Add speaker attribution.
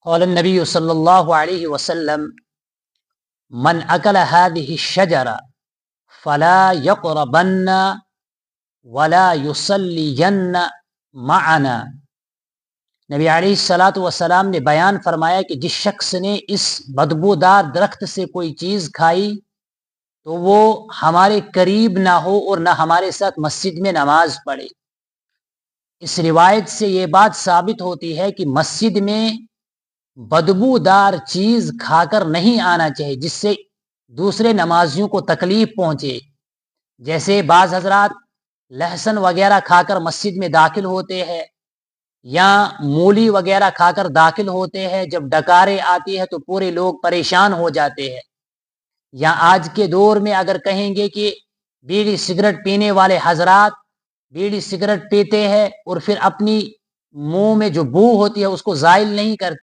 Speaker 1: قال النبی صلی اللہ علیہ وسلم من اکل هذه الشجرة فلا يقربن ولا يصلين معنا۔ نبی علیہ الصلاۃ والسلام نے بیان فرمایا کہ جس شخص نے اس بدبودار درخت سے کوئی چیز کھائی تو وہ ہمارے قریب نہ ہو اور نہ ہمارے ساتھ مسجد میں نماز پڑھے۔ اس روایت سے یہ بات ثابت ہوتی ہے کہ مسجد میں بدبودار چیز کھا کر نہیں آنا چاہیے جس سے دوسرے نمازیوں کو تکلیف پہنچے۔ جیسے بعض حضرات لہسن وغیرہ کھا کر مسجد میں داخل ہوتے ہیں یا مولی وغیرہ کھا کر داخل ہوتے ہیں، جب ڈکاریں آتی ہے تو پورے لوگ پریشان ہو جاتے ہیں۔ یا آج کے دور میں اگر کہیں گے کہ بیڑی سگریٹ پینے والے حضرات بیڑی سگریٹ پیتے ہیں اور پھر اپنی منہ میں جو بو ہوتی ہے اس کو زائل نہیں کرتے،